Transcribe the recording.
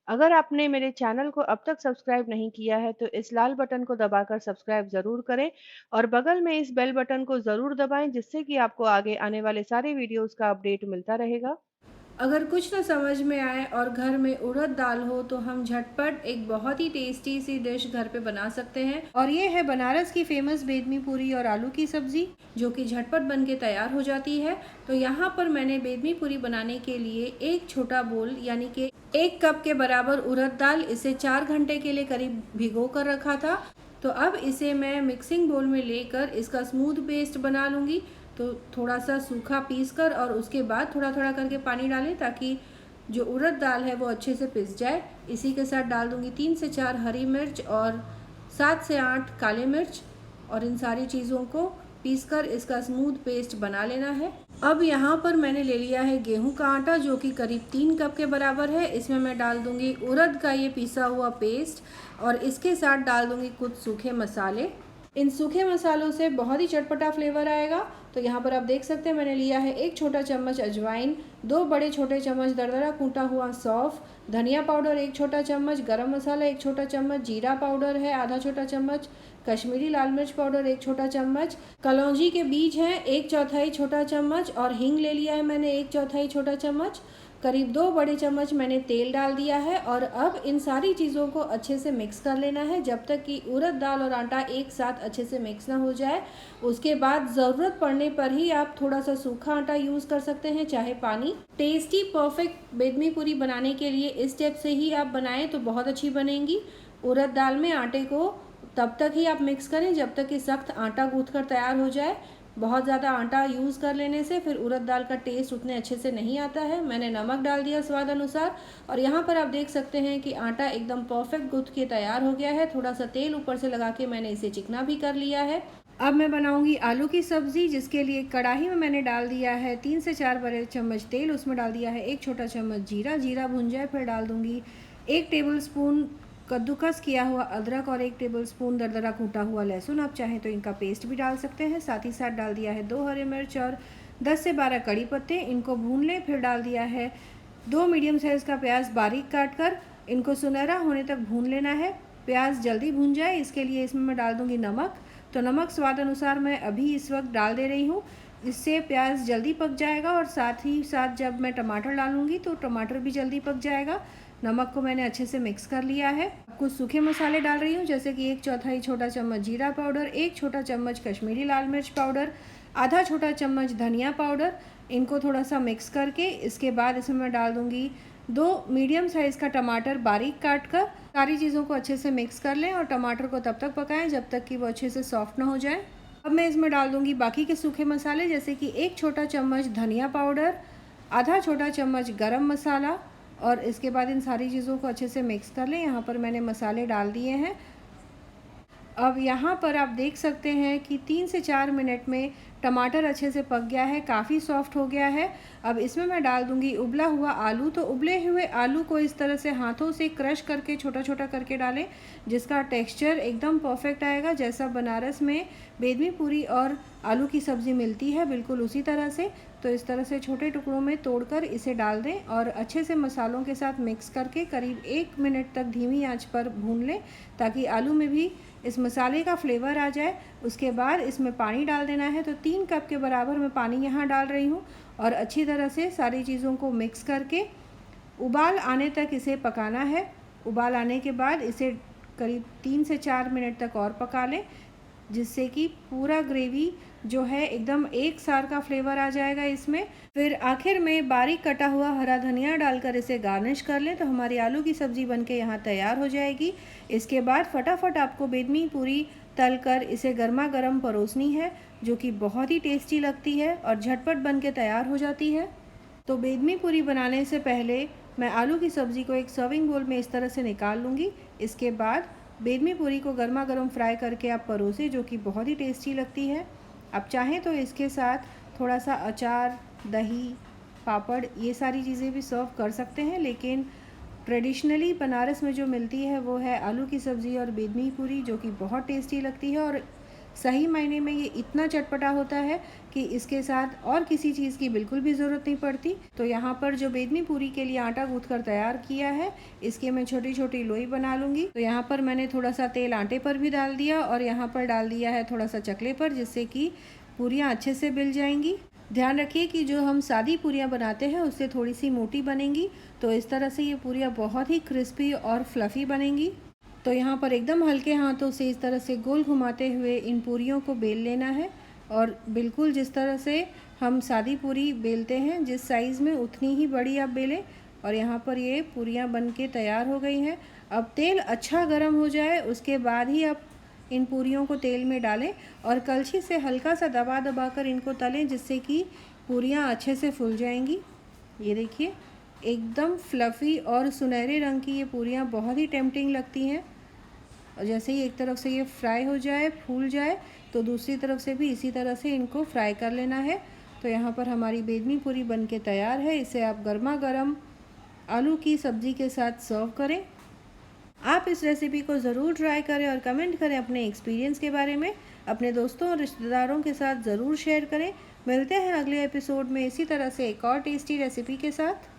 अगर आपने मेरे चैनल को अब तक सब्सक्राइब नहीं किया है तो इस लाल बटन को दबाकर सब्सक्राइब ज़रूर करें और बगल में इस बेल बटन को ज़रूर दबाएं जिससे कि आपको आगे आने वाले सारे वीडियोस का अपडेट मिलता रहेगा। अगर कुछ ना समझ में आए और घर में उड़द दाल हो तो हम झटपट एक बहुत ही टेस्टी सी डिश घर पे बना सकते हैं। और ये है बनारस की फेमस बेदमी पूरी और आलू की सब्जी, जो कि झटपट बन के तैयार हो जाती है। तो यहाँ पर मैंने बेदमी पूरी बनाने के लिए एक छोटा बोल यानी कि 1 कप के बराबर उड़द दाल, इसे 4 घंटे के लिए करीब भिगो कर रखा था। तो अब इसे मैं मिक्सिंग बोल में लेकर इसका स्मूथ पेस्ट बना लूँगी। तो थोड़ा सा सूखा पीस कर और उसके बाद थोड़ा थोड़ा करके पानी डालें ताकि जो उड़द दाल है वो अच्छे से पिस जाए। इसी के साथ डाल दूंगी 3 से 4 हरी मिर्च और 7 से 8 काले मिर्च, और इन सारी चीज़ों को पीसकर इसका स्मूथ पेस्ट बना लेना है। अब यहाँ पर मैंने ले लिया है गेहूं का आटा, जो कि करीब 3 कप के बराबर है। इसमें मैं डाल दूंगी उड़द का ये पिसा हुआ पेस्ट और इसके साथ डाल दूंगी कुछ सूखे मसाले। इन सूखे मसालों से बहुत ही चटपटा फ्लेवर आएगा। तो यहाँ पर आप देख सकते हैं मैंने लिया है 1 छोटा चम्मच अजवाइन, 2 बड़े छोटे चम्मच दरदरा कूटा हुआ सौंफ, धनिया पाउडर 1 छोटा चम्मच, गरम मसाला 1 छोटा चम्मच, जीरा पाउडर है ½ छोटा चम्मच, कश्मीरी लाल मिर्च पाउडर 1 छोटा चम्मच, कलौंजी के बीज हैं 1/4 छोटा चम्मच, और हींग ले लिया है मैंने 1/4 छोटा चम्मच। करीब 2 बड़े चम्मच मैंने तेल डाल दिया है। और अब इन सारी चीज़ों को अच्छे से मिक्स कर लेना है जब तक कि उड़द दाल और आटा एक साथ अच्छे से मिक्स ना हो जाए। उसके बाद ज़रूरत पड़ने पर ही आप थोड़ा सा सूखा आटा यूज़ कर सकते हैं, चाहे पानी। टेस्टी परफेक्ट बेदमी पूरी बनाने के लिए इस स्टेप से ही आप बनाएं तो बहुत अच्छी बनेंगी। उड़द दाल में आटे को तब तक ही आप मिक्स करें जब तक कि सख्त आटा गूँथ कर तैयार हो जाए। बहुत ज़्यादा आटा यूज़ कर लेने से फिर उड़द दाल का टेस्ट उतने अच्छे से नहीं आता है। मैंने नमक डाल दिया स्वाद अनुसार, और यहाँ पर आप देख सकते हैं कि आटा एकदम परफेक्ट गूँथ के तैयार हो गया है। थोड़ा सा तेल ऊपर से लगा के मैंने इसे चिकना भी कर लिया है। अब मैं बनाऊंगी आलू की सब्ज़ी, जिसके लिए कढ़ाई में मैंने डाल दिया है 3 से 4 बड़े चम्मच तेल। उसमें डाल दिया है 1 छोटा चम्मच जीरा। जीरा भुन जाए फिर डाल दूंगी 1 टेबल स्पून कद्दूकस किया हुआ अदरक और 1 टेबल स्पून दरदरा कूटा हुआ लहसुन। आप चाहें तो इनका पेस्ट भी डाल सकते हैं। साथ ही साथ डाल दिया है 2 हरी मिर्च और 10 से 12 कड़ी पत्ते। इनको भून लें। फिर डाल दिया है 2 मीडियम साइज़ का प्याज बारीक काट कर। इनको सुनहरा होने तक भून लेना है। प्याज जल्दी भून जाए इसके लिए इसमें मैं डाल दूंगी नमक। तो नमक स्वाद अनुसार मैं अभी इस वक्त डाल दे रही हूँ, इससे प्याज जल्दी पक जाएगा। और साथ ही साथ जब मैं टमाटर डालूंगी तो टमाटर भी जल्दी पक जाएगा। नमक को मैंने अच्छे से मिक्स कर लिया है। कुछ सूखे मसाले डाल रही हूँ, जैसे कि 1/4 छोटा चम्मच जीरा पाउडर, 1 छोटा चम्मच कश्मीरी लाल मिर्च पाउडर, ½ छोटा चम्मच धनिया पाउडर। इनको थोड़ा सा मिक्स करके इसके बाद इसमें मैं डाल दूँगी 2 मीडियम साइज़ का टमाटर बारीक काट कर। सारी चीज़ों को अच्छे से मिक्स कर लें और टमाटर को तब तक पकाएं जब तक कि वो अच्छे से सॉफ्ट ना हो जाए। अब मैं इसमें डाल दूँगी बाकी के सूखे मसाले, जैसे कि 1 छोटा चम्मच धनिया पाउडर, ½ छोटा चम्मच गरम मसाला, और इसके बाद इन सारी चीज़ों को अच्छे से मिक्स कर लें। यहाँ पर मैंने मसाले डाल दिए हैं। अब यहाँ पर आप देख सकते हैं कि 3 से 4 मिनट में टमाटर अच्छे से पक गया है, काफ़ी सॉफ्ट हो गया है। अब इसमें मैं डाल दूँगी उबला हुआ आलू। तो उबले हुए आलू को इस तरह से हाथों से क्रश करके छोटा छोटा करके डालें, जिसका टेक्सचर एकदम परफेक्ट आएगा, जैसा बनारस में बेदमी पूरी और आलू की सब्ज़ी मिलती है बिल्कुल उसी तरह से। तो इस तरह से छोटे टुकड़ों में तोड़कर इसे डाल दें और अच्छे से मसालों के साथ मिक्स करके करीब 1 मिनट तक धीमी आंच पर भून लें, ताकि आलू में भी इस मसाले का फ्लेवर आ जाए। उसके बाद इसमें पानी डाल देना है। तो 3 कप के बराबर मैं पानी यहाँ डाल रही हूँ और अच्छी तरह से सारी चीज़ों को मिक्स करके उबाल आने तक इसे पकाना है। उबाल आने के बाद इसे करीब 3 से 4 मिनट तक और पका लें, जिससे कि पूरा ग्रेवी जो है एकदम एक सार का फ्लेवर आ जाएगा इसमें। फिर आखिर में बारीक कटा हुआ हरा धनिया डालकर इसे गार्निश कर लें तो हमारी आलू की सब्ज़ी बनके यहाँ तैयार हो जाएगी। इसके बाद फटाफट आपको बेदमी पूरी तल कर इसे गर्मा गर्म परोसनी है, जो कि बहुत ही टेस्टी लगती है और झटपट बन के तैयार हो जाती है। तो बेदमी पूरी बनाने से पहले मैं आलू की सब्ज़ी को एक सर्विंग बोल में इस तरह से निकाल लूँगी। इसके बाद बेदमी पूरी को गर्मा गर्म फ्राई करके आप परोसें, जो कि बहुत ही टेस्टी लगती है। आप चाहें तो इसके साथ थोड़ा सा अचार, दही, पापड़, ये सारी चीज़ें भी सर्व कर सकते हैं, लेकिन ट्रेडिशनली बनारस में जो मिलती है वो है आलू की सब्ज़ी और बेदमी पूरी, जो कि बहुत टेस्टी लगती है और सही मायने में ये इतना चटपटा होता है कि इसके साथ और किसी चीज़ की बिल्कुल भी ज़रूरत नहीं पड़ती। तो यहाँ पर जो बेदमी पूरी के लिए आटा गूँथ कर तैयार किया है, इसके मैं छोटी छोटी लोई बना लूँगी। तो यहाँ पर मैंने थोड़ा सा तेल आटे पर भी डाल दिया और यहाँ पर डाल दिया है थोड़ा सा चकले पर, जिससे कि पूरियाँ अच्छे से बिल जाएंगी। ध्यान रखिए कि जो हम सादी पूरियाँ बनाते हैं उससे थोड़ी सी मोटी बनेंगी, तो इस तरह से ये पूरियाँ बहुत ही क्रिस्पी और फ्लफ़ी बनेंगी। तो यहाँ पर एकदम हल्के हाथों से इस तरह से गोल घुमाते हुए इन पूरियों को बेल लेना है, और बिल्कुल जिस तरह से हम सादी पूरी बेलते हैं जिस साइज़ में, उतनी ही बड़ी आप बेलें। और यहाँ पर ये पूरियाँ बन के तैयार हो गई हैं। अब तेल अच्छा गर्म हो जाए उसके बाद ही आप इन पूरियों को तेल में डालें और कलछी से हल्का सा दबा दबा कर इनको तलें, जिससे कि पूरियाँ अच्छे से फूल जाएंगी। ये देखिए एकदम फ्लफ़ी और सुनहरे रंग की ये पूरियाँ बहुत ही टेम्पटिंग लगती हैं। और जैसे ही एक तरफ से ये फ्राई हो जाए, फूल जाए, तो दूसरी तरफ से भी इसी तरह से इनको फ्राई कर लेना है। तो यहाँ पर हमारी बेदमी पूरी बन के तैयार है। इसे आप गर्मा गर्म आलू की सब्ज़ी के साथ सर्व करें। आप इस रेसिपी को ज़रूर ट्राई करें और कमेंट करें अपने एक्सपीरियंस के बारे में। अपने दोस्तों और रिश्तेदारों के साथ ज़रूर शेयर करें। मिलते हैं अगले एपिसोड में इसी तरह से एक और टेस्टी रेसिपी के साथ।